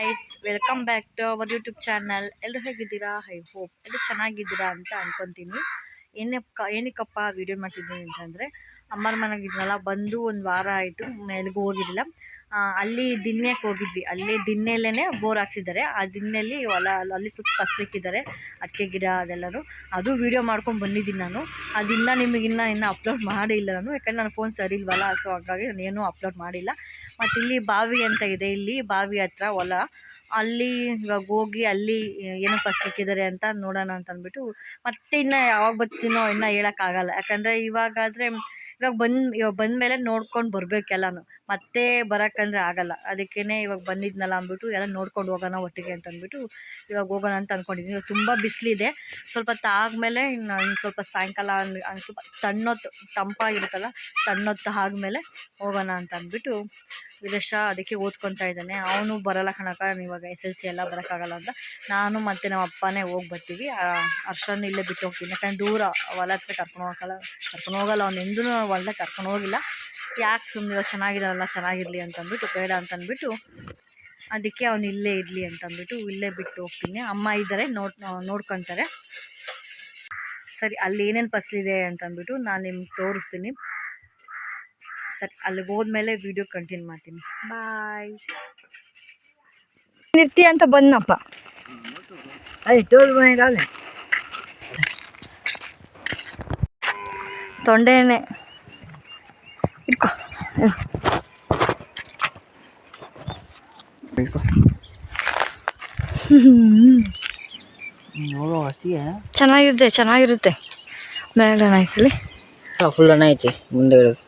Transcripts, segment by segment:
Guys, welcome back to our YouTube channel. ಎಲ್ಲರೂ ಹೇಗಿದ್ದೀರಾ? I hope ಎಲ್ಲರೂ ಚೆನ್ನಾಗಿದ್ದೀರಾ ಅಂತ ಅನ್ಕೊತೀನಿ. ಏನಕ್ಕಪ್ಪ ವಿಡಿಯೋ ಮಾಡ್ತಿದ್ದೀನಿ ಅಂತಂದರೆ, ಅಮ್ಮರ ಮನೆಗೆ ಇದ್ನಲ್ಲ, ಬಂದು ಒಂದು ವಾರ ಆಯಿತು, ಎಲ್ಲಿಗೂ ಹೋಗಿರಲಿಲ್ಲ. ಅಲ್ಲಿ ದಿನ್ನೆಗೆ ಹೋಗಿದ್ವಿ. ಅಲ್ಲಿ ದಿನ್ನೆಲ್ಲೇ ಬೋರ್ ಹಾಕ್ಸಿದ್ದಾರೆ. ಆ ದಿನ್ನೆಯಲ್ಲಿ ಅಲ್ಲಿ ಸುತ್ತ ಫಸಲಿಕ್ಕಿದ್ದಾರೆ, ಅಡಿಕೆ ಗಿಡ ಅದೆಲ್ಲರೂ. ಅದು ವೀಡಿಯೋ ಮಾಡ್ಕೊಂಡು ಬಂದಿದ್ದೀನಿ ನಾನು. ಅದನ್ನ ನಿಮಗೆ ಇನ್ನೂ ಅಪ್ಲೋಡ್ ಮಾಡಿಲ್ಲ ನಾನು, ಯಾಕಂದರೆ ನನ್ನ ಫೋನ್ ಸರಿ ಇಲ್ವಲ್ಲ. ಸೊ ಹಾಗಾಗಿ ನಾನು ಏನೂ ಅಪ್ಲೋಡ್ ಮಾಡಿಲ್ಲ. ಮತ್ತು ಇಲ್ಲಿ ಬಾವಿ ಅಂತ ಇದೆ, ಇಲ್ಲಿ ಬಾವಿ ಹತ್ರ ಹೊಲ. ಅಲ್ಲಿ ಇವಾಗ ಹೋಗಿ ಅಲ್ಲಿ ಏನೋ ಫಸಲಿಕ್ಕಿದ್ದಾರೆ ಅಂತ ನೋಡೋಣ ಅಂತ ಅಂದ್ಬಿಟ್ಟು, ಮತ್ತೆ ಇನ್ನು ಯಾವಾಗ ಬರ್ತೀನೋ ಇನ್ನೂ ಹೇಳೋಕ್ಕಾಗಲ್ಲ. ಯಾಕಂದರೆ ಇವಾಗ ಬಂದ ಮೇಲೆ ನೋಡ್ಕೊಂಡು ಬರಬೇಕೆಲ್ಲನೂ, ಮತ್ತೆ ಬರೋಕ್ಕಂದ್ರೆ ಆಗಲ್ಲ. ಅದಕ್ಕೇ ಇವಾಗ ಬಂದಿದ್ನಲ್ಲ ಅಂದ್ಬಿಟ್ಟು ಎಲ್ಲ ನೋಡ್ಕೊಂಡು ಹೋಗೋಣ ಒಟ್ಟಿಗೆ ಅಂತ ಅಂದ್ಬಿಟ್ಟು ಇವಾಗ ಹೋಗೋಣ ಅಂತ ಅಂದ್ಕೊಂಡಿದ್ದೀನಿ. ಇವಾಗ ತುಂಬ ಬಿಸಿಲಿದೆ. ಸ್ವಲ್ಪ ತಾಗ್ಮೇಲೆ ಇನ್ನು ಸ್ವಲ್ಪ ಸಾಯಂಕಾಲ ಸ್ವಲ್ಪ ತಣ್ಣೊತ್ತು ತಂಪಾಗಿರುತ್ತಲ್ಲ, ತಣ್ಣೊತ್ತು ಆದಮೇಲೆ ಹೋಗೋಣ ಅಂತ ಅಂದ್ಬಿಟ್ಟು ವಿದೇಶ ಅದಕ್ಕೆ ಓದ್ಕೊತಾ ಇದ್ದಾನೆ. ಅವನು ಬರೋಲ್ಲ ಕಣಕ, ಇವಾಗ SSLC ಎಲ್ಲ ಬರೋಕ್ಕಾಗಲ್ಲ ಅಂತ. ನಾನು ಮತ್ತು ನಮ್ಮ ಅಪ್ಪನೇ ಹೋಗಿ ಬರ್ತೀವಿ. ಅರ್ಶನ ಇಲ್ಲೇ ಬಿಟ್ಟು ಹೋಗ್ತೀನಿ, ಯಾಕಂದ್ರೆ ದೂರ ಹೊಲ ಹತ್ರ ಕರ್ಕೊಂಡು ಹೋಗಲ್ಲ. ಅವ್ನು ಎಂದೂ ಹೊಲ್ದಾಗ ಕರ್ಕೊಂಡು ಹೋಗಿಲ್ಲ. ಯಾಕೆ ಸುಮ್ಮನೆ ಚೆನ್ನಾಗಿರಲ್ಲ, ಚೆನ್ನಾಗಿರಲಿ ಅಂತಂದ್ಬಿಟ್ಟು ಬೇಡ ಅಂತಂದ್ಬಿಟ್ಟು ಅದಕ್ಕೆ ಅವ್ನು ಇಲ್ಲೇ ಇರಲಿ ಅಂತಂದ್ಬಿಟ್ಟು ಇಲ್ಲೇ ಬಿಟ್ಟು ಹೋಗ್ತೀನಿ. ಅಮ್ಮ ಇದ್ದಾರೆ, ನೋಡ್ಕೊತಾರೆ. ಸರಿ, ಅಲ್ಲಿ ಏನೇನು ಫಸಲಿದೆ ಅಂತಂದ್ಬಿಟ್ಟು ನಾನು ನಿಮ್ಗೆ ತೋರಿಸ್ತೀನಿ. ಸರಿ, ಅಲ್ಲಿಗೆ ಹೋದ್ಮೇಲೆ ವಿಡಿಯೋ ಕಂಟಿನ್ಯೂ ಮಾಡ್ತೀನಿ. ಬಾಯ್. ನಿರ್ತಿ ಅಂತ ಬಂದಪ್ಪ. ತೊಂಡೆ ಎಣ್ಣೆ ಇಟ್ಕೊ. ಚೆನ್ನಾಗಿರುತ್ತೆ. ಮೇಲೆ ಐತಲ್ಲಿ ಫುಲ್ ಹಣ್ಣು ಐತಿ ಮುಂದೆ ಇರೋದು.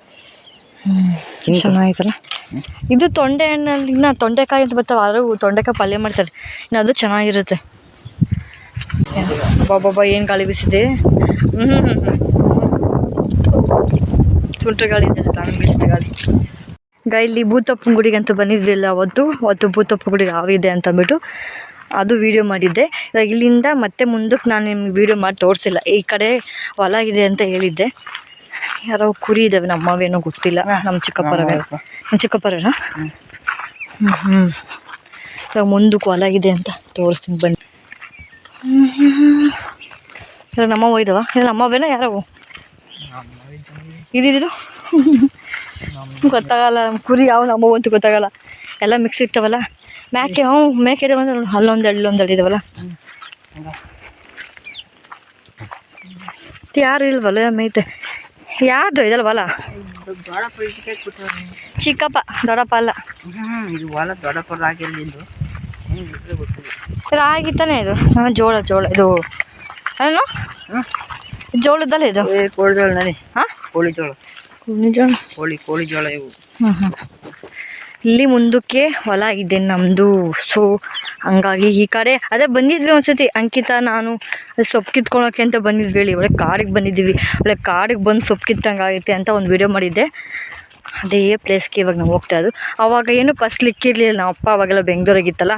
ಚೆನ್ನಾಗಿತ್ತಲ್ಲ. ಇದು ತೊಂಡೆ ಹಣ್ಣಲ್ಲಿ ಇನ್ನು ತೊಂಡೆಕಾಯಿ ಅಂತ ಬರ್ತಾವೆ, ಆದರೂ ತೊಂಡೆಕಾಯಿ ಪಲ್ಯ ಮಾಡ್ತಾರೆ. ಇನ್ನು ಅದು ಚೆನ್ನಾಗಿರುತ್ತೆ. ಬಾಬಾ ಏನು ಗಾಳಿ ಬೀಸಿದೆ. ಸುಂಟ್ರ ಗಾಳಿ ಇದೆ, ನಾನು ಬೀಸಿದೆ ಗಾಳಿ. ಇಲ್ಲಿ ಭೂತಪ್ಪನ ಗುಡಿಗೆ ಅಂತ ಬಂದಿದ್ದಿಲ್ಲ ಅವತ್ತು ಭೂತಪ್ಪನ ಗುಡಿಗೆ ಆವಿದೆ ಅಂತ ಅಂದ್ಬಿಟ್ಟು ಅದು ವೀಡಿಯೋ ಮಾಡಿದ್ದೆ. ಇವಾಗ ಇಲ್ಲಿಂದ ಮತ್ತೆ ಮುಂದಕ್ಕೆ ನಾನು ನಿಮ್ಗೆ ವೀಡಿಯೋ ಮಾಡಿ ತೋರಿಸಿಲ್ಲ. ಈ ಕಡೆ ಹೊಲ ಇದೆ ಅಂತ ಹೇಳಿದ್ದೆ. ಯಾರೋ ಕುರಿ ಇದ್ದಾವೆ, ನಮ್ಮವೇನೋ ಗೊತ್ತಿಲ್ಲ. ನಮ್ಮ ಚಿಕ್ಕಪ್ಪರೇನೋ. ಇವಾಗ ಮುಂದಕ್ಕೆ ಹೊಲ ಇದೆ ಅಂತ ತೋರಿಸ್ತೀನಿ ಬನ್ನಿ. ನಮ್ಮವ ಇದ್ದಾವ, ನಮ್ಮವೇನೋ ಯಾರವು ಇದಿದ್ದು ಗೊತ್ತಾಗಲ್ಲ. ಕುರಿ ಯಾವ ನಮ್ಮವು ಅಂತೂ ಗೊತ್ತಾಗಲ್ಲ, ಎಲ್ಲ ಮಿಕ್ಸ್ ಇರ್ತಾವಲ್ಲ. ಮೇಕೆ ಇದಾವೆ ಅಂದ್ರೆ ಅಲ್ಲೊಂದು ಇದಾವಲ್ಲ. ಯಾರು ಇಲ್ವಲ್ಲ ಮೇಯ್ತೆ. ಯಾರ್ದು ಇದಲ್ವಲ್ಲ? ಚಿಕ್ಕಪ್ಪ, ದೊಡ್ಡಪ್ಪ ಅಲ್ಲ. ರಾಗಿ ತಾನೇ ಇದು. ಜೋಳ ಇದು ಅಲ್ಲ, ಜೋಳದಲ್ಲ ಇದು. ಕೋಳಿ ಜೋಳ ನಡಿ. ಹಾಂ, ಕೋಳಿ ಜೋಳ ಇವು. ಇಲ್ಲಿ ಮುಂದಕ್ಕೆ ಹೊಲ ಇದೆ ನಮ್ಮದು. ಸೊ ಹಂಗಾಗಿ ಈ ಕಡೆ ಅದೇ ಬಂದಿದ್ವಿ ಒಂದ್ಸತಿ ಅಂಕಿತಾ ನಾನು ಸೊಪ್ಪು ಕಿತ್ಕೊಳಕ್ಕೆ ಅಂತ ಬಂದಿದ್ವಿ. ಹೇಳಿ ಒಳ್ಳೆ ಕಾಡಿಗೆ ಬಂದಿದ್ದೀವಿ. ಒಳ್ಳೆ ಕಾಡಿಗೆ ಬಂದು ಸೊಪ್ಪು ಕಿತ್ತಂಗಾಗೈತೆ ಅಂತ ಒಂದು ವಿಡಿಯೋ ಮಾಡಿದ್ದೆ. ಅದೇ ಪ್ಲೇಸ್ಗೆ ಇವಾಗ ನಾವು ಹೋಗ್ತಾ ಇದ್ದು. ಅವಾಗ ಏನು ಫಸಲಿಕ್ಕಿರಲಿಲ್ಲ. ನಮ್ಮ ಅಪ್ಪ ಅವಾಗೆಲ್ಲ ಬೆಂಗಳೂರಾಗಿತ್ತಲ್ಲ,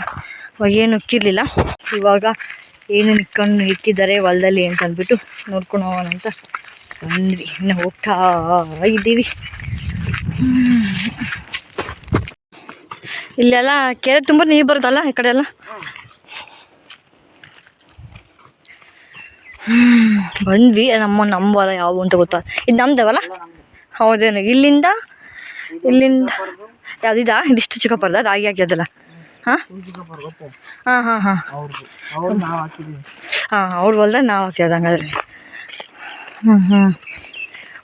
ಅವಾಗ ಏನು ಇಕ್ಕಿರಲಿಲ್ಲ. ಇವಾಗ ಏನು ಇಕ್ಕಿದ್ದಾರೆ ಹೊಲದಲ್ಲಿ ಅಂತಂದ್ಬಿಟ್ಟು ನೋಡ್ಕೊಂಡು ಹೋಗೋಣ ಅಂತ ಬಂದ್ವಿ. ಇನ್ನು ಹೋಗ್ತಾ ಇದ್ದೀವಿ. ಇಲ್ಲೆಲ್ಲ ಕೆರೆ ತುಂಬ ನೀರು ಬರುತ್ತಲ್ಲ ಈ ಕಡೆ ಎಲ್ಲ. ಬಂದ್ವಿ. ನಮ್ಮ ಹೊಲ ಯಾವ ಅಂತ ಗೊತ್ತಾಗ. ಇದು ನಮ್ದೇವಲ್ಲ? ಹೌದೇನು? ಇಲ್ಲಿಂದ ಯಾವುದಿದಾ? ಇದಿಷ್ಟು ಚಿಕ್ಕಪ್ಪರ್ದ ರಾಗಿ ಹಾಕಿದಲ್ಲ. ಹಾಂ, ಅವ್ರ ಹೊಲ್ದಾಗ ನಾವು ಹಾಕಿರೋದು ಹಂಗಾದ್ರೆ.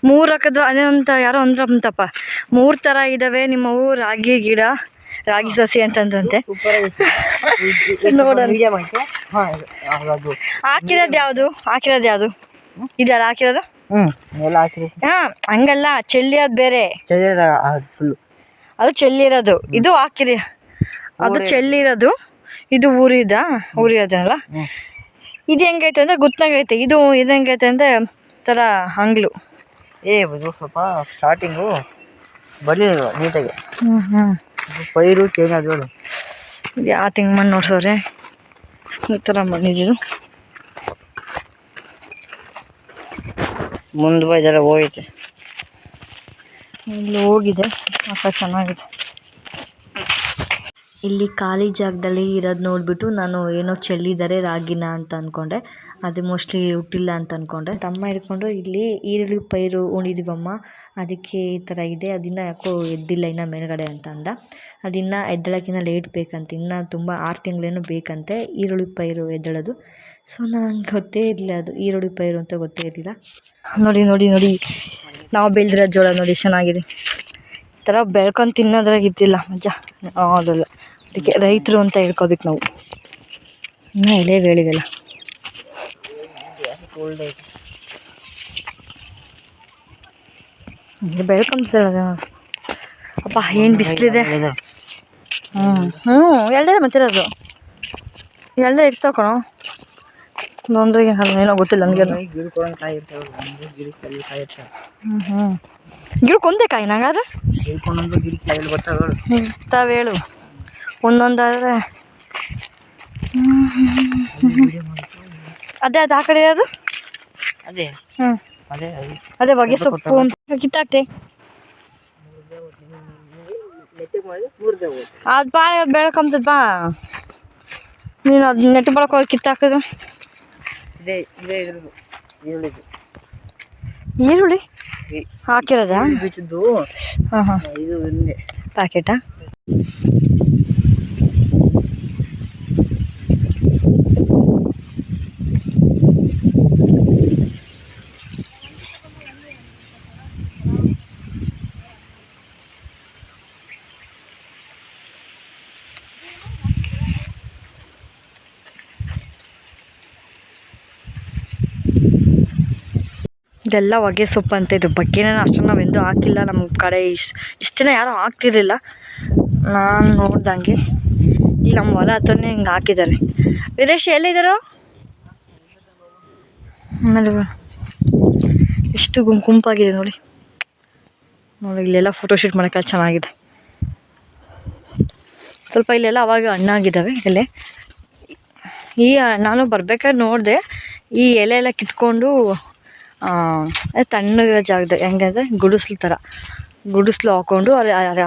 3 ಹಾಕಿದ್ವು. ಅದೇ ಅಂತ ಯಾರೋ ಅಂದ್ರಂತಪ್ಪ, 3 ಥರ ಇದ್ದಾವೆ ನಿಮ್ಮವು ರಾಗಿ ಗಿಡ, ರಾಗಿ ಸಸಿ ಅಂತಂದ್ರಂತೆ. ನೋಡೋಣ. ಹಾಕಿರೋದು ಯಾವುದು ಇದೆಲ್ಲ ಹಾಕಿರೋದು? ಹಾಂ, ಹಂಗಲ್ಲ, ಚೆಲ್ಲಿಯೋದು ಬೇರೆ. ಅದು ಚೆಲ್ಲಿರೋದು, ಇದು ಹಾಕಿರಿ. ಅದು ಚೆಲ್ಲಿರೋದು, ಇದು ಊರಿಯೋದಲ್ಲ. ಇದು ಹೆಂಗೈತೆ ಅಂದರೆ ಗುತ್ತಾಗೈತೆ. ಇದು ಹೆಂಗೈತೆ ಅಂದರೆ ಥರ ಹಂಗ್ಲು. ಸ್ವಲ್ಪ ಸ್ಟಾರ್ಟಿಂಗು ಬರಲಿಲ್ಲ ನೀಟಾಗಿ. ಪೈರು ಚೇಂಜ್ ಆದೋಳು. ಯಾವ ತಿಂಗ್ ಮಣ್ಣು ನೋಡ್ಸೋರೆ ಈ ಥರ ಬಂದಿದ್ದು. ಮುಂದೆ ಇದೆಲ್ಲ ಹೋಗೈತೆ. ಇಲ್ಲಿ ಹೋಗಿದೆ, ಅಕ್ಕ ಚೆನ್ನಾಗಿದೆ. ಇಲ್ಲಿ ಖಾಲಿ ಜಾಗದಲ್ಲಿ ಇರೋದು ನೋಡಿಬಿಟ್ಟು ನಾನು ಏನೋ ಚೆಲ್ಲಿದ್ದಾರೆ ರಾಗಿನ ಅಂತ ಅಂದ್ಕೊಂಡೆ. ಅದು ಮೋಸ್ಟ್ಲಿ ಹುಟ್ಟಿಲ್ಲ ಅಂತ ಅಂದ್ಕೊಂಡೆ. ತಮ್ಮ ಹಿಡ್ಕೊಂಡು ಇಲ್ಲಿ ಈರುಳ್ಳಿ ಪೈರು ಉಣಿದೀವಮ್ಮ, ಅದಕ್ಕೆ ಈ ಥರ ಇದೆ, ಅದನ್ನ ಯಾಕೋ ಎದ್ದಿಲ್ಲ ಇನ್ನು ಮೇಲ್ಗಡೆ ಅಂತ ಅಂದ. ಅದಿನ್ನು ಎದ್ದೇಳೋಕ್ಕಿಂತ ಲೇಟ್ ಬೇಕಂತೆ, ಇನ್ನು ತುಂಬ 6 ತಿಂಗಳೇನೋ ಬೇಕಂತೆ ಈರುಳ್ಳಿ ಪೈರು ಎದ್ದೇಳೋದು. ಸೊ ನನಗೆ ಗೊತ್ತೇ ಇರಲಿಲ್ಲ, ಅದು ಈರುಳ್ಳಿ ಪೈರು ಅಂತ ಗೊತ್ತೇ ಇರಲಿಲ್ಲ. ನೋಡಿ ನೋಡಿ ನೋಡಿ ನಾವು ಬೆಳೆದಿರೋ ಜೋಳ ನೋಡಿ ಚೆನ್ನಾಗಿದೆ. ಈ ಥರ ಬೆಳ್ಕೊಂಡು ತಿನ್ನೋದ್ರಾಗ ಇದ್ದಿಲ್ಲ ಮಜಾ ಯಾವುದಲ್ಲ. ಅದಕ್ಕೆ ರೈತರು ಅಂತ ಹೇಳ್ಕೊಬೇಕು ನಾವು. ಇನ್ನೂ ಎಲೆ ಬೆಳಿದಲ್ಲ ಬೆಳ್ಕೊಂತಿದ್ದಾಳೆ. ಅಪ್ಪ ಏನು ಬಿಸಿಲಿದೆ. ಎರಡೇ ಮತ್ತಿರೋದು, ಎರಡೇ ಇರ್ತಾವ ಕಣೋ. ಒಂದೊಂದ್ರಿಗೆ ಏನೋ ಗೊತ್ತಿಲ್ಲ ನನಗೆ. ಗಿಡಕ್ಕೆ ಒಂದೇ ಕಾಯಿ ನಂಗಾದ್ರೆ ಇರ್ತಾವೆ ಹೇಳು, ಒಂದೊಂದಾದರೆ. ಅದೇ ಅದು ಆ ಕಡೆ ಇರೋದು ಅದೇ ಅದೇ ಹೊಗೆ ಸೊಪ್ಪು ಅಂತ ಕಿತ್ತಾಕ್ತೆ. ಅದು ಬಾ ಬೆಳ್ಕೊಂಬತ್ತದ ಬಾ, ನೀನು ಅದು ನೆಟ್ಟು ಬಳಕ ಹೋಗಿ ಕಿತ್ತಾಕಿದ್ರು. ಈರುಳ್ಳಿ ಹಾಕಿರೋದಾ? ಹಾಂ ಹಾಂ, ಪ್ಯಾಕೆಟಾ? ಇದೆಲ್ಲ ಹೊಗೆ ಸೊಪ್ಪು ಅಂತ. ಇದು ಬಗ್ಗೆನೇ ಅಷ್ಟೊಂದು ನಾವೆಂದೂ ಹಾಕಿಲ್ಲ ನಮ್ಮ ಕಡೆ. ಇಷ್ಟು ಜನ ಯಾರೂ ಹಾಕ್ತಿರ್ಲಿಲ್ಲ ನಾನು ನೋಡ್ದಂಗೆ. ಈಗ ನಮ್ಮ ಹೊಲ ಹತ್ರನೇ ಹಿಂಗೆ ಹಾಕಿದ್ದಾರೆ. ವೀರೇಶ್ ಎಲ್ಲಿದ್ದಾರೋ? ಆಮೇಲೆ ಎಷ್ಟು ಗುಂಪಾಗಿದೆ ನೋಡಿ. ನೋಡಿ ಇಲ್ಲೆಲ್ಲ ಫೋಟೋಶೂಟ್ ಮಾಡೋಕ್ಕೆಲ್ಲ ಚೆನ್ನಾಗಿದೆ. ಸ್ವಲ್ಪ ಇಲ್ಲೆಲ್ಲ ಅವಾಗ ಹಣ್ಣಾಗಿದ್ದಾವೆ ಎಲೆ. ಈ ನಾನು ಬರ್ಬೇಕಾದ್ರೆ ನೋಡಿದೆ, ಈ ಎಲೆ ಎಲ್ಲ ಕಿತ್ಕೊಂಡು ತಣ್ಣಗಿರೋ ಜಾಗದ ಹೆಂಗಂದರೆ ಗುಡಿಸ್ಲು ಥರ ಗುಡಿಸ್ಲು ಹಾಕ್ಕೊಂಡು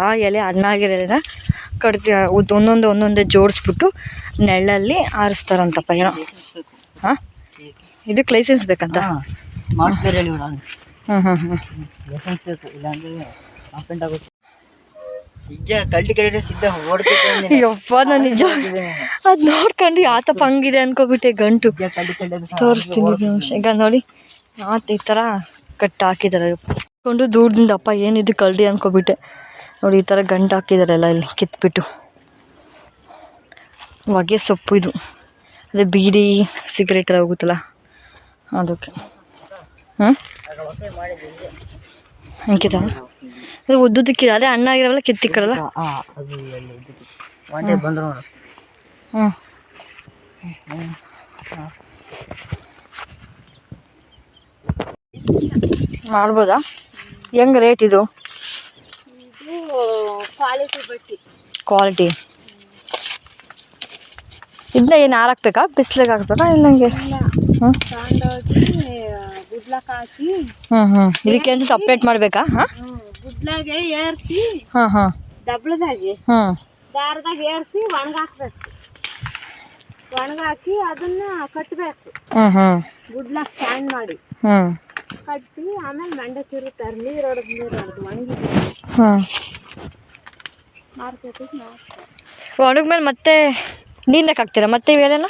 ಆ ಎಲೆ ಹಣ್ಣಾಗಿರೋ ಎಲೆನ ಒಂದೊಂದೇ ಜೋಡಿಸ್ಬಿಟ್ಟು ನೆರಳಲ್ಲಿ ಆರಿಸ್ತಾರಂತಪ್ಪ ಏನೋ. ಹಾಂ, ಇದಕ್ಕೆ ಲೈಸೆನ್ಸ್ ಬೇಕಂತ? ಹ್ಞೂ ಹ್ಞೂ ಹ್ಞೂ. ಯಪ್ಪ ನಾನು ನಿಜ ಅದು ನೋಡ್ಕೊಂಡು ಆತಪ್ಪ ಹಂಗಿದೆ ಅನ್ಕೋಬಿಟ್ಟೆ. ಗಂಟು ತೋರಿಸ್ತೀನಿ ನಿಮಿಷ. ಈಗ ನೋಡಿ ಈ ಥರ ಕಟ್ಟು ಹಾಕಿದ್ದಾರೆ ಕೊಂಡು ದೂರದಿಂದ. ಅಪ್ಪ ಏನಿದು ಕಳ್ಳಿ ಅನ್ಕೋಬಿಟ್ಟೆ. ನೋಡಿ ಈ ಥರ ಗಂಟು ಹಾಕಿದಾರೆಲ್ಲ ಇಲ್ಲಿ ಕಿತ್ಬಿಟ್ಟು. ಹೊಗೆ ಸೊಪ್ಪು ಇದು, ಅದೇ ಬೀಡಿ ಸಿಗರೇಟ್ ಎಲ್ಲ ಹೋಗುತ್ತಲ್ಲ ಅದಕ್ಕೆ. ಅಂಕಿತ ಅದು ಉದ್ದುದಕ್ಕಿದೆ, ಅದೇ ಹಣ್ಣಾಗಿರಲ್ಲ ಕಿತ್ತಿಕ್ಕರಲ್ಲ. ಹ್ಞೂ ಮಾಡ್ಬೋದಾ? ಹೆಂಗೆ ರೇಟ್ ಇದು? ಕ್ವಾಲಿಟಿ ಇದನ್ನ ಏನು ಹಾರಾಕ್ಬೇಕಾ, ಬಿಸ್ಲಿಗೆ ಹಾಕ್ಬೇಕಾ ಇಲ್ಲ ಹಂಗೆ? ಹ್ಞೂ ಹ್ಞೂ ಹ್ಞೂ. ಇದಕ್ಕೆ ಅಂತ ಸಪ್ರೇಟ್ ಮಾಡಬೇಕಾ? ಹಾಂ ಹಾಂ ಹಾಂ. ಡಬ್ಳದಾಗಿ ಹ್ಞೂ ದಾರದಾಗ ಏರಿಸಿ ಒಣಗಾಕ್ಬೇಕು. ಒಣಗಾಕಿ ಅದನ್ನ ಕಟ್ಟಬೇಕು. ಹ್ಞೂ ಹ್ಞೂ. ಗುಡ್ಲಾಗ ಸ್ಟ್ಯಾಂಡ್ ಮಾಡಿ ಹ್ಞೂ ಕಟ್ಟಿ ಆಮೇಲೆ ಮಂಡೆ ತಿರುತ್ತಾರೆ. ನೀರು ಹೊಡೆದು ಒಣಗಿ ಹ್ಞೂ ಮಾರ್ಕೆಟಿಗೆ ಒಣಗ್ಮೇಲೆ ಮತ್ತೆ ನೀರ್ನಾಗ ಹಾಕ್ತೀರಾ ಮತ್ತೆ ಇವೆಲ್ಲ?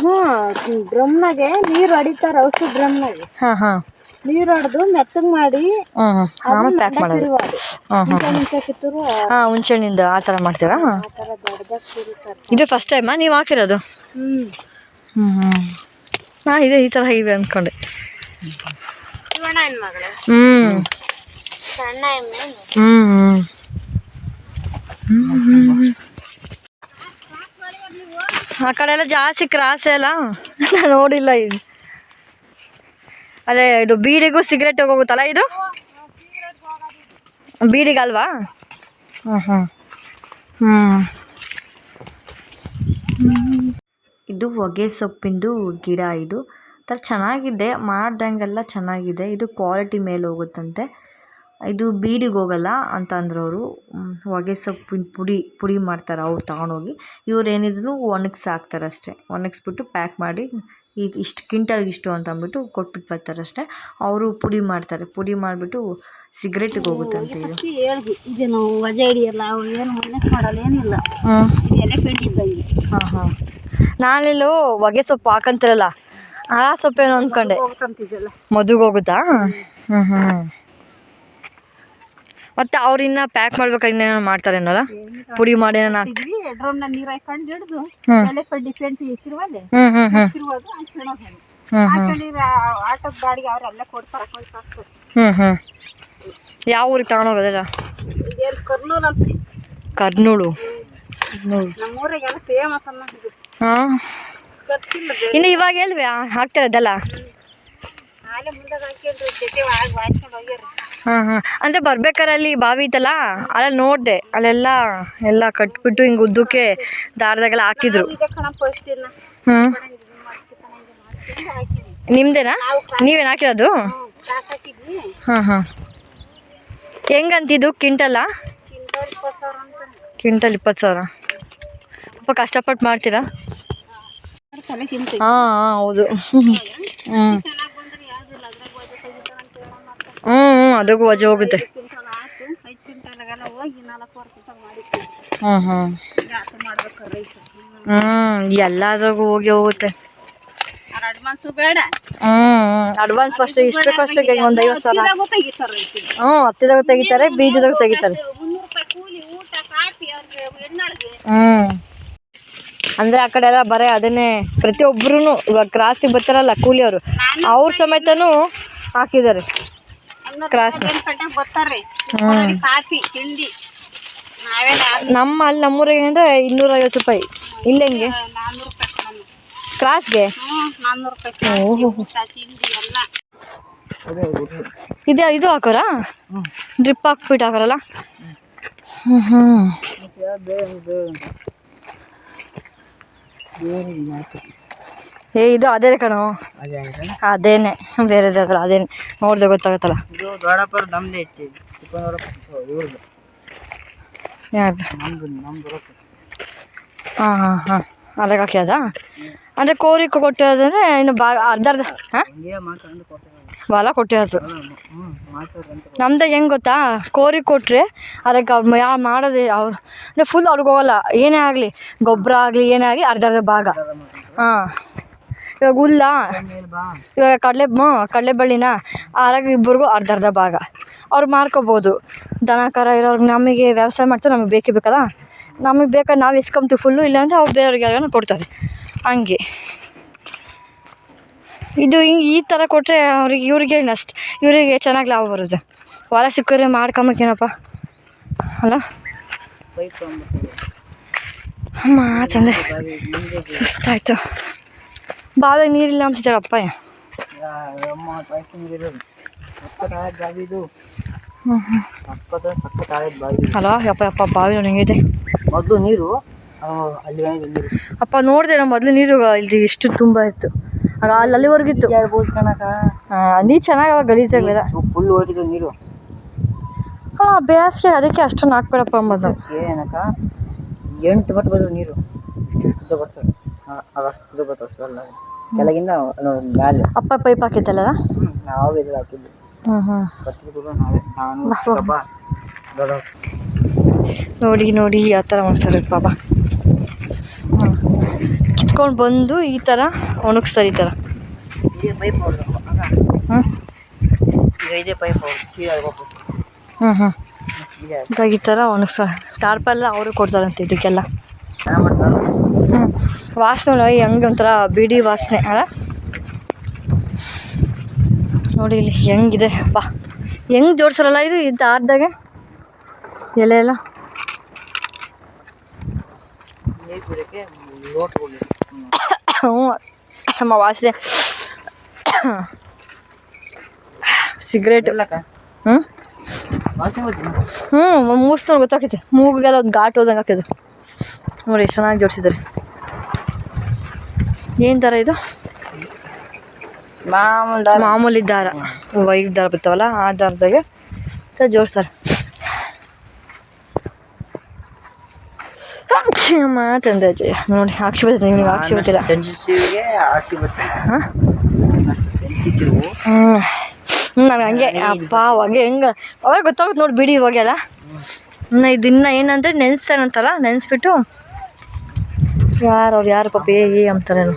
ಹ್ಞೂ, ಡ್ರಮ್ನಾಗೆ ನೀರು ಹೊಡಿತಾರೆ. ಔಷಧಿ ಡ್ರಮ್ನಾಗೆ ಹಾಂ ಹಾಂ. ನೀರು ಹೊಡೆದು ಮೆತ್ತಗೆ ಮಾಡಿ ಆಮೇಲೆ ಪ್ಯಾಕ್ ಮಾಡೋದು. ಹಾಂ ಹಾಂ ಹಾಂ. ಹುಣ್ಸೆಹಣ್ಣಿಂದ ಆ ಥರ ಮಾಡ್ತೀರಾ? ಇದು ಫಸ್ಟ್ ಟೈಮಾ ನೀವು ಹಾಕಿರೋದು? ಹ್ಞೂ ಹ್ಞೂ. ಹಾಂ ಇದೆ ಈ ಥರ ಇದೆ ಅಂದ್ಕೊಂಡೆ. ಹ್ಞೂ ಹ್ಞೂ. ಆ ಕಡೆ ಎಲ್ಲ ಜಾಸ್ತಿ ಕ್ರಾಸ್ ಎಲ್ಲ ನಾನು ನೋಡಿಲ್ಲ. ಇದು ಅದೇ ಇದು ಬೀಡಿಗೂ ಸಿಗರೇಟಿಗೆ ಹೋಗುತ್ತಲ್ಲ ಇದು? ಬೀಡಿಗಲ್ವಾ? ಹ್ಞೂ ಹ್ಞೂ ಹ್ಞೂ. ಇದು ಹೊಗೆ ಸೊಪ್ಪಿಂದು ಗಿಡ. ಇದು ಥರ ಚೆನ್ನಾಗಿದೆ, ಮಾಡ್ದಂಗೆಲ್ಲ ಚೆನ್ನಾಗಿದೆ. ಇದು ಕ್ವಾಲಿಟಿ ಮೇಲೆ ಹೋಗುತ್ತಂತೆ. ಇದು ಬೀಡಿಗೆ ಹೋಗಲ್ಲ ಅಂತ ಅಂದ್ರು ಅವರು. ಹೊಗೆ ಸೊಪ್ಪಿನ ಪುಡಿ ಮಾಡ್ತಾರೆ ಅವ್ರು ತಗೊಂಡೋಗಿ. ಇವ್ರು ಏನಿದ್ರು ಒಣಗಿಸಿ ಹಾಕ್ತಾರೆ ಅಷ್ಟೇ. ಒಣಗಿಸ್ಬಿಟ್ಟು ಪ್ಯಾಕ್ ಮಾಡಿ ಇಷ್ಟು ಕ್ವಿಂಟಲ್ಗೆ ಇಷ್ಟು ಅಂತ ಅಂದ್ಬಿಟ್ಟು ಕೊಟ್ಬಿಟ್ಟು ಬರ್ತಾರೆ ಅಷ್ಟೇ. ಅವರು ಪುಡಿ ಮಾಡ್ತಾರೆ. ಪುಡಿ ಮಾಡಿಬಿಟ್ಟು ಸಿಗರೇಟಿಗೆ ಹೋಗುತ್ತಂತೆ ಇದು. ಹೇಳ್ದು ಇದು ನಾವು ವಜೆ ಹಿಡಿಯಲ್ಲ ಏನು ಒಣಗಿಸಿ ಮಾಡಲ್ಲ ಏನಿಲ್ಲ. ಎಲೆ ಪೆಂಟಿದ್ದಂಗೆ. ಹಾಂ ನಾನೆಲ್ಲೋ ಹೊಗೆ ಸೊಪ್ಪು ಹಾಕಂತಿರಲ್ಲ ಆ ಸೊಪ್ಪೇನೋ ಅಂದ್ಕೊಂಡೆ. ಮದುಗೆ ಹೋಗುತ್ತಾ? ಮತ್ತೆ ಅವ್ರಿನ್ನ ಪ್ಯಾಕ್ ಮಾಡ್ಬೇಕಾದ್ರೆ ಇನ್ನೇನೋ ಮಾಡ್ತಾರೇನಲ್ಲ, ಪುಡಿ ಮಾಡಿ ಹಾಕ್ತಿದ್ವಿ. ಡ್ರಮ್ನ ನೀರು ಹಾಕೊಂಡು ಹಿಡಿದು ಎಲೆ ಪಡ್ಡಿ ಫ್ರೆಂಡ್ಸ್ ಇರುವಲ್ಲಿ ಇರುವಾಗ ಹಾಕೊಂಡಿರೋ ಆಟೋದ ಬಾಡಿಗೆ ಅವರೆಲ್ಲ ಕೊಡ್ತಾರೆ. ಯಾವ ಊರಿಗೆ ತಗೊಂಡೋಗೋದಲ್ಲ? ಕರ್ನೂಲ್ ಅಂತ. ಕರ್ನೂಲು ನಮ್ಮೂರಿಗೆಲ್ಲ ಫೇಮಸ್ ಅನ್ನೋದು. ಹಾಂ ಇನ್ನು ಇವಾಗ ಎಲ್ವಿ ಹಾಕ್ತಿರೋದಲ್ಲ? ಅಂದರೆ ಬರ್ಬೇಕಾರೆ ಅಲ್ಲಿ ಬಾವಿ ಇತ್ತಲ್ಲ, ಅಲ್ಲ ನೋಡಿದೆ. ಅಲ್ಲೆಲ್ಲ ಕಟ್ಬಿಟ್ಟು ಹಿಂಗೆ ಉದ್ದಕ್ಕೆ ದಾರದಾಗೆಲ್ಲ ಹಾಕಿದ್ರು. ನಿಮ್ದೇನಾ? ನೀವೇನು ಹಾಕಿರೋದು? ಹಾಂ ಹೆಂಗಂತಿದ್ದು ಕ್ವಿಂಟಲ್ಲ? ಕ್ವಿಂಟಲ್ 20,000. ಸ್ವಲ್ಪ ಕಷ್ಟಪಟ್ಟು ಮಾಡ್ತೀರಾ? ಹಾಂ ಹೌದು. ಅದಕ್ಕೂ ವಜೆ ಹೋಗುತ್ತೆ. ಎಲ್ಲಾದ್ರಾಗೂ ಹೋಗುತ್ತೆ. ಅಡ್ವಾನ್ಸ್ ಫಸ್ಟ್ ಇಷ್ಟು ಬೇಕಷ್ಟು ಒಂದು 50,000. ಹತ್ತಿದಾಗ ತೆಗಿತಾರೆ, ಬೀಜದಾಗ ತೆಗಿತಾರೆ. ಅಂದರೆ ಆ ಕಡೆ ಎಲ್ಲ ಬರೀ ಅದನ್ನೇ ಪ್ರತಿಯೊಬ್ಬರೂ ಇವಾಗ ಕ್ರಾಸಿಗೆ ಬರ್ತಾರಲ್ಲ ಕೂಲಿಯವರು, ಅವ್ರ ಸಮೇತನೂ ಹಾಕಿದ್ದಾರೆ ಕ್ರಾಸ್. ನಮ್ಮೂರಿಗೆ ಏನಂದ್ರೆ 250 ರೂಪಾಯಿ. ಇಲ್ಲ ಹೆಂಗೆ ಕ್ರಾಸ್ಗೆ? ಇದು ಹಾಕೋರಾ? ಡ್ರಿಪ್ ಹಾಕ್ಬಿಟ್ಟು ಹಾಕೋರಲ್ಲ? ಇದು ಅದೇ ಕಣೋ, ಅದೇನೆ, ಬೇರೆದಾಗಲ್ಲ, ಅದೇನೆ ನೋಡ್ದೆ ಗೊತ್ತಾಗತ್ತಲ್ಲ. ಯಾವ್ದು? ಹಾಂ ಅದಾಗ ಹಾಕ್ಯದ? ಅಂದರೆ ಕೋರಿ ಕೊಟ್ಟಿರೋದಂದ್ರೆ ಇನ್ನು ಅರ್ಧ ಬಾಲ ಕೊಟ್ಟಿರೋದು. ನಮ್ದು ಹೆಂಗೆ ಗೊತ್ತಾ, ಕೋರಿ ಕೊಟ್ಟರೆ ಅದಕ್ಕೆ ಅವ್ರು ಮಾಡೋದು ಅವ್ರು ಅಂದರೆ ಫುಲ್ ಅವ್ರಿಗೆ ಹೋಗಲ್ಲ. ಏನೇ ಆಗಲಿ, ಗೊಬ್ಬರ ಆಗಲಿ ಏನೇ ಆಗಲಿ ಅರ್ಧ ಭಾಗ. ಹಾಂ ಇವಾಗ ಹುಲ್ಲ, ಇವಾಗ ಕಡಲೆಬಳ್ಳಿನ ಆರಾಗ ಇಬ್ಬರಿಗೂ ಅರ್ಧ ಭಾಗ ಅವ್ರು ಮಾರ್ಕೋಬೋದು. ದನ ಕರ ಇರೋರ್ಗೆ, ನಮಗೆ ವ್ಯವಸಾಯ ಮಾಡ್ತಾರೆ, ನಮಗೆ ಬೇಕೇ ಬೇಕಲ್ಲ, ನಮಗೆ ಬೇಕಾದ್ರೆ ನಾವು ಇಸ್ಕೊಂತೀವಿ ಫುಲ್ಲು, ಇಲ್ಲಾಂದರೆ ಅವ್ರು ಬೇರೆಯವ್ರಿಗೆ ಯಾರಿಗಾನ ಕೊಡ್ತಾರೆ. ಹಂಗೆ ಇದು ಹಿಂಗೆ ಈ ಥರ ಕೊಟ್ಟರೆ ಇವ್ರಿಗೆ ಅಷ್ಟು ಇವರಿಗೆ ಚೆನ್ನಾಗಿ ಲಾಭ ಬರುತ್ತೆ. ಹೊಲ ಸಿಕ್ಕರೆ ಮಾಡ್ಕೊಂಬೇಕೇನಪ್ಪ ಅಲ್ಲ. ಅಮ್ಮ ತಂದೆ ಸುಸ್ತಾಯ್ತು. ಬಾವಿಗೆ ನೀರಿಲ್ಲ ಅನ್ಸುತ್ತಾರಪ್ಪ. ಅಲ್ಲ ಯಪ್ಪ ಬಾವಿ ಹೆಂಗಿದೆ ಮೊದಲು ನೀರು ಅಪ್ಪ ನೋಡಿದೆ. ನಾವು ಮೊದಲು ನೀರು ಇಲ್ಲಿ ಎಷ್ಟು ತುಂಬ ಇತ್ತು, ಆಗ ಅಲ್ಲಿವರೆಗಿತ್ತು. ನೀರು ಚೆನ್ನಾಗಿ ಅವಾಗ ಗಲೀಜಾಗಲಿಲ್ಲ, ಫುಲ್ ಹೋಗಿದ್ದು ನೀರು. ಹಾಂ ಬೇಸಿಗೆ ಅದಕ್ಕೆ ಅಷ್ಟೊಂದು ಹಾಕ್ಬೇಡಪ್ಪ ಅಂಬೋದು. ಏನಕ್ಕ 8 ಬಟ್ ಬಂದು ನೀರು ಇದು ಬರ್ತದೆ. ಅಷ್ಟು ಬರ್ತಲ್ಲ ಕೆಳಗಿಂದ ಮ್ಯಾಲೆ. ಅಪ್ಪ ಪೈಪ್ ಹಾಕಿದ್ದಲ್ಲ? ನಾವು ಇದು ಹಾಕಿದ್ದು. ನೋಡಿ ಯಾವ ಥರ ಮಾಡ್ತಾರೆ ಪಾಪ. ಕಿತ್ಕೊಂಡು ಬಂದು ಈ ಥರ ಒಣಗಿಸ್ತಾರೆ. ಈ ಥರ ಈ ಥರ ಒಣಗಿಸ್ತಾರೆ. ಟಾರ್ಪೆಲ್ಲ ಅವರು ಕೊಡ್ತಾರಂತೆ ಇದಕ್ಕೆಲ್ಲ. ವಾಸನೆ ಹೆಂಗೆ ಒಂಥರ ಬಿಡಿ ವಾಸನೆ ಅಲ್ಲ. ನೋಡಿ ಇಲ್ಲಿ ಹೆಂಗಿದೆ ಅಪ್ಪ, ಹೆಂಗೆ ಜೋಡಿಸೋರಲ್ಲ ಇದು ದಾರದಾಗೆ ಎಲೆ ಎಲ್ಲ. ಅಮ್ಮ ವಾಸನೆ. ಸಿಗರೇಟ್ ಮೂಸ್ನವ್ರು ಗೊತ್ತಾಕೈತೆ. ಮೂಗಿಗೆಲ್ಲ ಒಂದು ಘಾಟ್ ಹೋದಂಗೆ ಹಾಕಿದ್ರು ನೋಡಿ, ಎಷ್ಟು ಚೆನ್ನಾಗಿ ಜೋಡಿಸಿದ್ದಾರೆ. ಏನು ದಾರ ಇದು? ಮಾಮೂಲಿ ದಾರ, ವೈರ್ ದಾರ ಬರ್ತಾವಲ್ಲ ಆ ದಾರದಾಗೆ ಸರ್ ಜೋಡ್ಸರ್ ಮಾತಂದ ನೋಡಿ ಹಾಕ್ಸಿ ಬರ್ತದೆ ನಿಮ್ಗೆ ಹಾಕ್ಸಿ ಬರ್ತಿಲ್ಲ. ಸೆನ್ಸಿಟಿವ್ಗೆ ಆರ್ಸಿ ಬರ್ತೀನಿ. ಹಾಂ ಸೆನ್ಸಿಟಿವ್ ನಾನು ಹಂಗೆ ಅಪ್ಪ ಹೊಗೆ ಹೆಂಗೆ ಅವಾಗ ಗೊತ್ತಾಗುತ್ತೆ ನೋಡಿ ಬಿಡಿ ಹೊಗೆ ಅಲ್ಲ. ಇದನ್ನ ಏನಂದರೆ ನೆನೆಸ್ತಾನಂತಲ್ಲ, ನೆನೆಸ್ಬಿಟ್ಟು ಯಾರು ಪಾಪಿ ಅಂತಾರೇನು.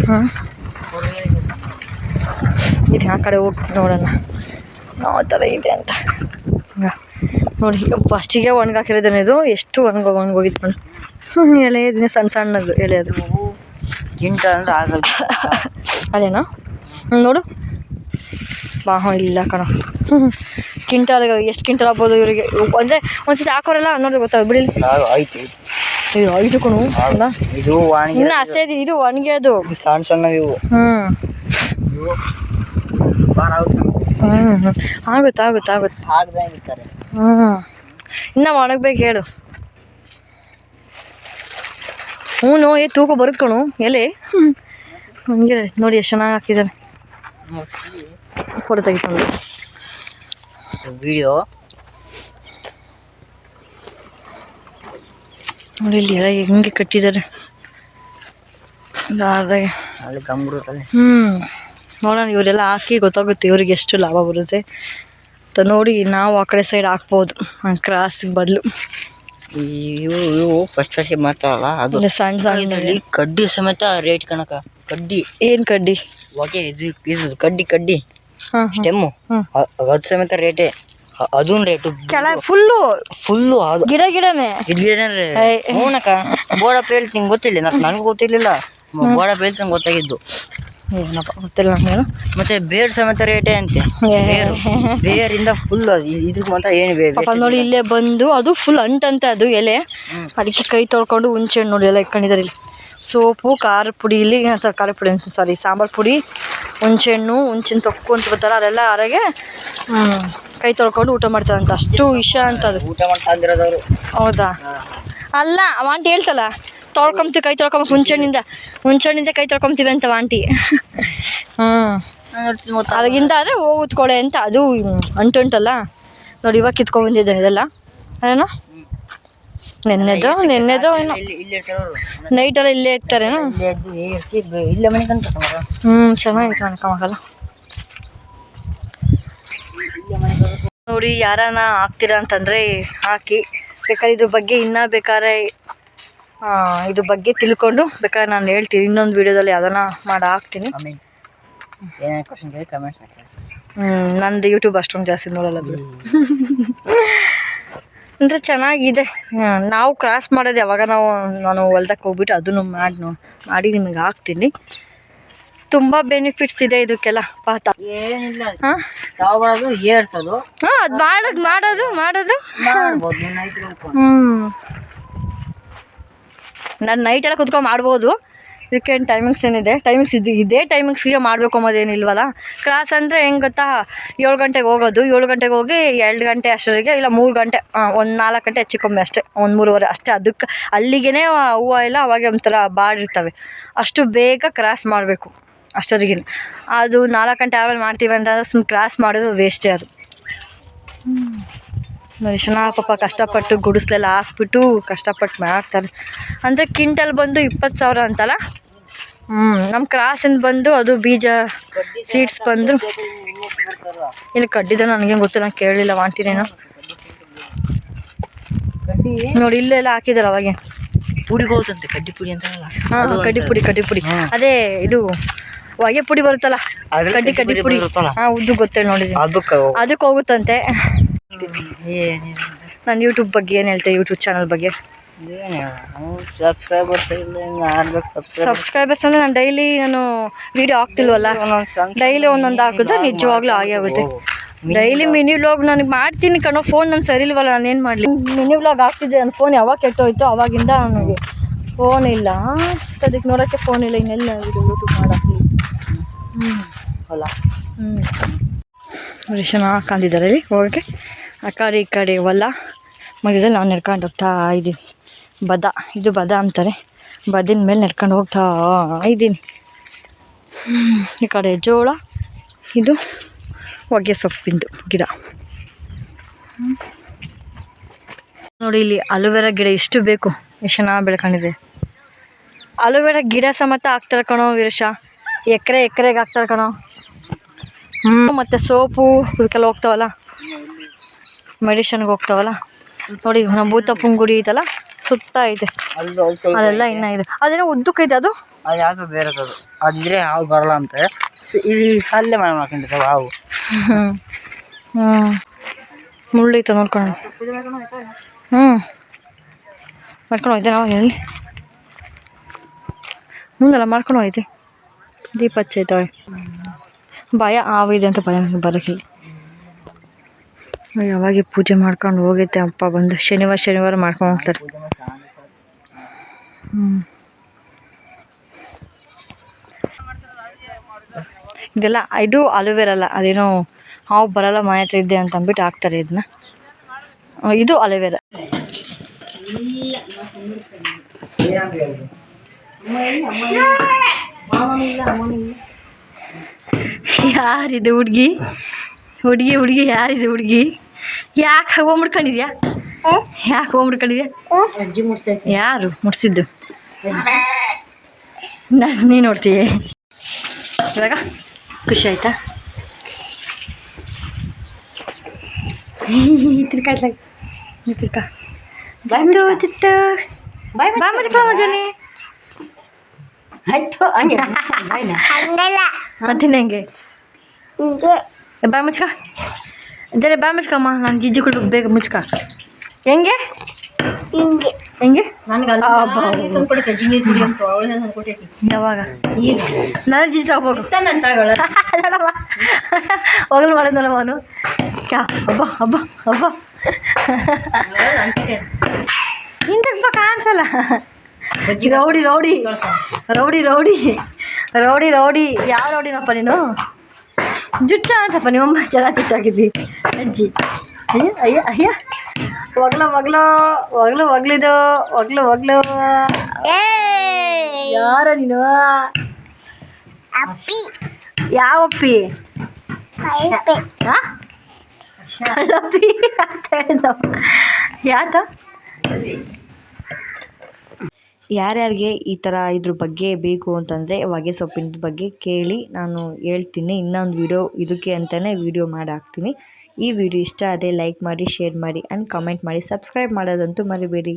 ಹಾಂ ಇದು ಆ ಕಡೆ ಹೋಗಿ ನೋಡೋಣ ಯಾವ ಥರ ಇದೆ ಅಂತ. ನೋಡಿ ಫಸ್ಟಿಗೆ ಒಣಗಾಕಿರೋದೇನೆ ಇದು, ಎಷ್ಟು ಒಣಗೋಗಿದ್ದು ಎಲೆ ಇದನ್ನ ಸಣ್ಣದು ಎಲೆ ಅದು ಗಿಂಟ ಅಂದ್ರೆ ಆಗಲ್ಲ ಅದೇನೋ ನೋಡು ಬಾ. ಇಲ್ಲ ಕಣ ಕ್ವಿಂಟಾಲ್ ಎಷ್ಟು ಕ್ವಿಂಟಲ್ ಆಗ್ಬೋದು ಇವರಿಗೆ ಅಂದರೆ ಒಂದ್ಸತಿ ಹಾಕೋರೆಲ್ಲ ಅನ್ನೋದು ಗೊತ್ತಾಗ ಬಿಡಿ. ಆಯ್ತು ಇದು 5 ಕಣು ಅಲ್ಲ, ಇದು ಒಣಗಿ ಇನ್ನು ಹಸೆ ಇದು ಒಣಗಿ ಅದು ಸಣ್ಣ ಸಣ್ಣ ಇವು. ಆಗುತ್ತೆ ಹಾಕ್ದಂಗಿರ್ತಾರೆ. ಇನ್ನು ಒಣಗ್ಬೇಕು ಹೇಳು. ಹ್ಞೂ ತೂಕ ಬರುತ್ಕಣು ಎಲೆ ಹಂಗೆ ನೋಡಿ ಎಷ್ಟು ಚೆನ್ನಾಗಿ ಹಾಕಿದ್ದಾರೆ. ಫೋಟೋ ತೆಗಿಕೊಂಡು ವಿಡಿಯೋ ನೋಡಿ ಇಲ್ಲಿ ಎಲ್ಲ ಹೆಂಗೆ ಕಟ್ಟಿದ್ದಾರೆ ದಾರದಾಗೆ. ಅಲ್ಲಿ ಗಂಬಿಡುತ್ತಲ್ಲಿ. ನೋಡೋಣ ಇವರೆಲ್ಲ ಹಾಕಿ ಗೊತ್ತಾಗುತ್ತೆ ಇವ್ರಿಗೆ ಎಷ್ಟು ಲಾಭ ಬರುತ್ತೆ ಅಂತ ನೋಡಿ ನಾವು ಆ ಕಡೆ ಸೈಡ್ ಹಾಕ್ಬೋದು ಕ್ರಾಸಿಗೆ ಬದಲು. ಇವು ಫಸ್ಟ್ ಮಾತಾಡಲ್ಲ ಅದು ಸಣ್ಣ ಕಡ್ಡಿ ಸಮೇತ ರೇಟ್ ಕಣಕ. ಕಡ್ಡಿ ಏನು ಕಡ್ಡಿ? ಓಕೆ ಇದು ಕಡ್ಡಿ ಸ್ಟೆಮ್ಮು ಅದು ಸಮೇತ ರೇಟೇ. ಅದೂನು ರೇಟು ಕೆಳಗೆ ಫುಲ್ಲು ಅದು ಗಿಡನೇ ಹೂನಕ. ಬೋಡಪ್ಪ ಹೇಳ್ತೀನಿ ಗೊತ್ತಿಲ್ಲ, ನನಗೂ ಗೊತ್ತಿರ್ಲಿಲ್ಲ. ಬೋಡಪ್ಪ ಹೇಳ್ತೀನಿ ಗೊತ್ತಾಗಿದ್ದು. ಏನಪ್ಪ ಗೊತ್ತಿಲ್ಲ ನಮಗೇನು. ಮತ್ತೆ ಬೇರ್ ಸಮೇತ ರೇಟೇ ಅಂತೆ. ಬೇರಿಂದ ಫುಲ್ ಇದ್ರ ಮಾತ್ರ ಏನು ಪಾಪ ನೋಡಿ ಇಲ್ಲೇ ಬಂದು ಅದು ಫುಲ್ ಅಂಟಂತೆ ಅದು ಎಲೆ. ಅದಕ್ಕೆ ಕೈ ತೊಳ್ಕೊಂಡು ಹುಂಚೆ ಹಣ್ಣು ನೋಡಿ ಎಲ್ಲ ಇಟ್ಕೊಂಡಿದ್ದಾರೆ ಇಲ್ಲಿ. ಸೋಪು, ಖಾರ ಪುಡಿ, ಇಲ್ಲಿ ಖಾರ ಪುಡಿ ಅಂತ ಸಾರಿ ಸಾಂಬಾರು ಪುಡಿ, ಹುಂಚೆಹಣ್ಣು, ಹುಂಚಿನ ತೊಕ್ಕು ಅಂತ ಬರ್ತಾರೆ ಅದೆಲ್ಲ ಆರಾಗೆ ಕೈ ತೊಳ್ಕೊಂಡು ಊಟ ಮಾಡ್ತಾರಂತ. ಅಷ್ಟು ವಿಷ ಅಂತ ಅದು. ಊಟ ಮಾಡ್ತಾ ಅಂದಿರೋದವರು. ಹೌದಾ? ಅಲ್ಲ ಆಂಟಿ ಹೇಳ್ತಲ್ಲ ತೊಳ್ಕೊಂತೀವಿ, ಕೈ ತೊಳ್ಕೊಂಬ ಹುಂಚೆಹಣ್ಣಿಂದ ಕೈ ತೊಳ್ಕೊಂತೀವಿ ಅಂತ ಆಂಟಿ. ಅದಕ್ಕಿಂತ ಆದರೆ ಹೋಗುತ್ಕೊಳೆ ಅಂತ ಅದು ಅಂಟುಂಟಲ್ಲ ನೋಡಿ. ಇವಾಗ ಕಿತ್ಕೊಂಡ್ಬಂದಿದ್ದಾನೆ ಇದೆಲ್ಲ ಅದೇನೋ ನೆನ್ನೆದೋ ಏನೋ ನೈಟೆಲ್ಲ ಇಲ್ಲೇ ಇರ್ತಾರೇನೋ. ಇಲ್ಲೇ ಮನೆ ಕಂತ ಚೆನ್ನಾಗಿತ್ತು ಅನ್ಕೊಂಬಲ್ಲ. ನೋಡಿ ಯಾರನ್ನ ಹಾಕ್ತೀರಾ ಅಂತಂದರೆ ಹಾಕಿ. ಬೇಕಾದ್ರೆ ಇದ್ರ ಬಗ್ಗೆ ಇನ್ನೂ ಬೇಕಾದ್ರೆ ಇದ್ರ ಬಗ್ಗೆ ತಿಳ್ಕೊಂಡು ಬೇಕಾದ್ರೆ ನಾನು ಹೇಳ್ತೀನಿ ಇನ್ನೊಂದು ವೀಡಿಯೋದಲ್ಲಿ ಯಾವ್ದಾನ ಮಾಡಿ ಹಾಕ್ತೀನಿ. ನಂದು ಯೂಟ್ಯೂಬ್ ಅಷ್ಟೊಂದು ಜಾಸ್ತಿ ನೋಡಲ್ಲ ಬಿಡು. ಅಂದರೆ ಚೆನ್ನಾಗಿದೆ. ನಾವು ಕ್ರಾಸ್ ಮಾಡೋದು ಯಾವಾಗ ನಾನು ಹೊಲ್ದಕ್ಕೆ ಹೋಗ್ಬಿಟ್ಟು ಅದನ್ನು ಮಾಡಿ ನಿಮಗೆ ಹಾಕ್ತೀನಿ. ತುಂಬ ಬೆನಿಫಿಟ್ಸ್ ಇದೆ ಇದಕ್ಕೆಲ್ಲ ಪಾತ. ಏನಿಲ್ಲ ತಗೊಳ್ಳೋದು ಏರ್ಸೋದು. ಅದು ಮಾಡೋದು ನಾನು ನೈಟೆಲ್ಲ ಕುತ್ಕೊಂಡು ಮಾಡ್ಬೋದು. ಇದಕ್ಕೇನು ಟೈಮಿಂಗ್ಸ್ ಏನಿದೆ? ಟೈಮಿಂಗ್ಸ್ ಇದೇ ಟೈಮಿಂಗ್ಸ್ಗೆ ಮಾಡಬೇಕು ಅನ್ನೋದೇನಿಲ್ವಲ್ಲ. ಕ್ಲಾಸ್ ಅಂದರೆ ಹೆಂಗೆ ಗೊತ್ತಾ, 7 ಗಂಟೆಗೆ ಹೋಗೋದು, 7 ಗಂಟೆಗೆ ಹೋಗಿ 2 ಗಂಟೆ ಅಷ್ಟರಿಗೆ ಇಲ್ಲ 3 ಗಂಟೆ, ಒಂದು 4 ಗಂಟೆ ಹೆಚ್ಚು ಕಮ್ಮಿ ಅಷ್ಟೇ, ಒಂದು 3:30 ಅಷ್ಟೇ. ಅದಕ್ಕೆ ಅಲ್ಲಿಗೆ ಹೂವು ಎಲ್ಲ ಅವಾಗೆ ಒಂಥರ ಬಾಡಿರ್ತವೆ. ಅಷ್ಟು ಬೇಗ ಕ್ರಾಸ್ ಮಾಡಬೇಕು ಅಷ್ಟೊತ್ತಿಗೆ. ಅದು 4 ಗಂಟೆ ಆಮೇಲೆ ಮಾಡ್ತೀವಿ ಅಂತಂದ್ರೆ ಸುಮ್ಮನೆ ಕ್ರಾಸ್ ಮಾಡೋದು ವೇಸ್ಟೇ ಅದು. ನೋಡಿ ಚೆನ್ನಾಗಿ ಪಾಪ ಕಷ್ಟಪಟ್ಟು ಗುಡಿಸ್ಲೆಲ್ಲ ಹಾಕ್ಬಿಟ್ಟು ಕಷ್ಟಪಟ್ಟು ಮಾಡ್ತಾರೆ. ಅಂದರೆ ಕ್ವಿಂಟಲ್ ಬಂದು 20,000 ಅಂತಲ್ಲ. ನಮ್ಮ ಕ್ರಾಸಿಂದ ಬಂದು ಅದು ಬೀಜ ಸೀಡ್ಸ್ ಬಂದು ಇಲ್ಲಿ ಕಡ್ಡಿದ ನನಗೇನು ಗೊತ್ತಿಲ್ಲ, ನಾನು ಕೇಳಲಿಲ್ಲ ಆಂಟಿನೇನೋ. ನೋಡಿ ಇಲ್ಲೆಲ್ಲ ಹಾಕಿದಾರೆ ಅವಾಗೆ ಪುಡಿಗೆ ಹೋಗುತ್ತಂತೆ ಕಡ್ಡಿ ಪುಡಿ ಅಂತ. ಹಾಂ ಕಡ್ಡಿ ಪುಡಿ ಅದೇ ಇದು ಹೊಗೆ ಪುಡಿ ಬರುತ್ತಲ್ಲ, ಕಡ್ಡಿ ಪುಡಿ. ಹಾಂ ಉದ್ದು ಗೊತ್ತೇಳಿ ನೋಡಿದ್ದೀನಿ, ಅದಕ್ಕೆ ಹೋಗುತ್ತಂತೆ. ನಾನು ಯೂಟ್ಯೂಬ್ ಬಗ್ಗೆ ಏನು ಹೇಳ್ತೆ, ಯೂಟ್ಯೂಬ್ ಚಾನಲ್ ಬಗ್ಗೆ. ಸಬ್ಸ್ಕ್ರೈಬರ್ಸ್ ಅಂದರೆ ನಾನು ಡೈಲಿ ವೀಡಿಯೋ ಹಾಕ್ತಿಲ್ವಲ್ಲ, ಡೈಲಿ ಒಂದೊಂದು ಹಾಕಿದ್ರೆ ನಿಜವಾಗ್ಲೂ ಆಗೇ ಆಗುತ್ತೆ. ಡೈಲಿ ಮಿನಿ ವ್ಲಾಗ್ ನನಗೆ ಮಾಡ್ತೀನಿ ಕಣೋ. ಫೋನ್ ನಾನು ಸರಿ ಇಲ್ವಲ್ಲ, ನಾನು ಏನು ಮಾಡಲಿ. ಮಿನಿ ವ್ಲಾಗ್ ಆಗ್ತಿದ್ದೆ, ನನ್ನ ಫೋನ್ ಯಾವಾಗ ಕೆಟ್ಟೋಯ್ತು ಅವಾಗಿಂದ ನನಗೆ ಫೋನ್ ಇಲ್ಲ. ಅದಕ್ಕೆ ನೋಡೋಕ್ಕೆ ಫೋನ್ ಇಲ್ಲ, ಇನ್ನೆಲ್ಲ ಯೂಟ್ಯೂಬ್ ಮಾಡಾಕಲಿ. ಹೊಲ ನೋಡಿ ಚೆನ್ನಾಗಿ ಕಾಣ್ತಿದ್ದಾರೆ ಇಲ್ಲಿ ಹೋಗೋಕ್ಕೆ. ಆ ಕಡೆ ಈ ಕಡೆ ಹೊಲ ಮಧ್ಯದಲ್ಲಿ ನಾವು ನಡ್ಕೊಂಡು ಹೋಗ್ತಾ ಇದ್ದೀವಿ. ಇದು ಬದ ಅಂತಾರೆ. ಬದಿನ ಮೇಲೆ ನಡ್ಕೊಂಡು ಹೋಗ್ತಾ ಇದ್ದೀನಿ. ಈ ಕಡೆ ಜೋಳ, ಇದು ಹೊಗೆ ಸೊಪ್ಪಿಂದು ಗಿಡ. ನೋಡಿ ಇಲ್ಲಿ ಅಲೋವೆರಾ ಗಿಡ ಎಷ್ಟು ಬೇಕು, ಎಷ್ಟು ಚೆನ್ನಾಗಿ ಬೆಳ್ಕೊಂಡಿದೆ. ಅಲೋವೆರಾ ಗಿಡ ಸಮೇತ ಹಾಕ್ತಾರೆ ಕಣೋ ವೀರೇಶ, ಎಕರೆಗೆ ಹಾಕ್ತಾರೆ ಕಣೋ. ಮತ್ತು ಸೋಪು ಇದಕ್ಕೆಲ್ಲ ಹೋಗ್ತಾವಲ್ಲ, ಮೆಡಿಷನ್ಗೆ ಹೋಗ್ತಾವಲ್ಲ. ನೋಡಿ ನಮ್ಮ ಭೂತಪ್ಪನ ಗುಡಿ ಐತಲ್ಲ, ಸುತ್ತ ಐತೆ, ಅದೆಲ್ಲ ಇನ್ನೂ ಇದೆ. ಅದೇನೋ ಉದ್ದಕ್ಕೈತೆ ಅದು ಯಾವ್ದು ಬೇರೆ ಅದಿದ್ರೆ ಹಾವು ಬರಲ್ಲ ಅಂತ ಇಲ್ಲಿ ಅಲ್ಲೇ ಮನೆ ಮಾಡ್ಕೊಂಡಿರ್ತಾವೆ ಹಾವು. ಮುಳ್ಳೈತೆ ನೋಡ್ಕೊಂಡು. ಮಾಡ್ಕೊಂಡು ಹೋಯ್ತೆ ನಾವು ಎಲ್ಲಿ ಮುಂದೆಲ್ಲ ಮಾಡ್ಕೊಂಡು ಹೋಯ್ತೆ. ದೀಪ ಹಚ್ಚೈತವೆ. ಭಯ ಹಾವು ಇದೆ ಅಂತ ಭಯ ಬರೋಕ್ಕಿಲ್ಲ. ಯಾವಾಗ ಪೂಜೆ ಮಾಡ್ಕೊಂಡು ಹೋಗೈತೆ ಅಪ್ಪ ಬಂದು. ಶನಿವಾರ ಮಾಡ್ಕೊಂಡು ಹೋಗ್ತಾರೆ. ಇದೆಲ್ಲ ಇದು ಅಲೋವೆರಾ ಅಲ್ಲ, ಅದೇನೋ ಹಾವು ಬರಲ್ಲ ಮನೆ ಹತ್ರ ಇದ್ದೆ ಅಂತ ಅಂದ್ಬಿಟ್ಟು ಹಾಕ್ತಾರೆ ಇದನ್ನ. ಇದು ಅಲೋವೆರಾ. ಯಾರಿದೆ ಹುಡುಗಿ ಯಾರಿದೆ ಹುಡುಗಿ? ಯಾಕೆ ಹೋಗ್ಬಿಡ್ಕೊಂಡಿದ್ಯಾ? ಯಾರು ಮುಡ್ಸಿದ್ದು? ನೀ ನೋಡ್ತೀಯ ಇವಾಗ? ಖುಷಿ ಆಯ್ತಾ? ತಿರ್ಕ ಮತ್ತೆ ಹೆಂಗೆ ಬಾಯ್ ಮುಚ್ಕ ಜರೆ, ಬಾಯ್ ಮುಚ್ಕಮ್ಮ. ನಾನು ಜಿಜ್ಜಿ ಕೊಡ್ಬೇಕು, ಬೇಗ ಮುಚ್ಕ. ಹೆಂಗೆ ಯಾವಾಗ ನಾನು ಜಿಜ್ಜಿ ತಗೋಬೇಕು ಹೋಗ್ಲು ಮಾಡಿದ್ನಲ್ಲ ಅವನು. ಹಬ್ಬ ಹಿಂದಕ್ಕೆ ಕಾಣಿಸಲ್ಲ. ರೌಡಿ ಯಾವ ರೌಡಿನಪ್ಪ ನೀನು? ಜುಟ್ಟ ಅಂತಪ್ಪ ನಿಮ್ಮಮ್ಮ ಚೆನ್ನಾಗಿ ಜುಟ್ಟಾಗಿದ್ದಿ ಅಜ್ಜಿ. ಅಯ್ಯ ಒಗ್ಲು ಯಾರ ನೀನು? ಯಾವ ಅಪ್ಪಿ? ಯಾತ? ಯಾರ್ಯಾರಿಗೆ ಈ ಥರ ಇದ್ರ ಬಗ್ಗೆ ಬೇಕು ಅಂತಂದರೆ ಹೊಗೆ ಸೊಪ್ಪಿನ ಬಗ್ಗೆ ಕೇಳಿ, ನಾನು ಹೇಳ್ತೀನಿ. ಇನ್ನೊಂದು ವಿಡಿಯೋ ಇದಕ್ಕೆ ಅಂತಲೇ ವಿಡಿಯೋ ಮಾಡಿ ಹಾಕ್ತೀನಿ. ಈ ವಿಡಿಯೋ ಇಷ್ಟ ಆದರೆ ಲೈಕ್ ಮಾಡಿ, ಶೇರ್ ಮಾಡಿ ಆ್ಯಂಡ್ ಕಮೆಂಟ್ ಮಾಡಿ. ಸಬ್ಸ್ಕ್ರೈಬ್ ಮಾಡೋದಂತೂ ಮರಿಬೇಡಿ.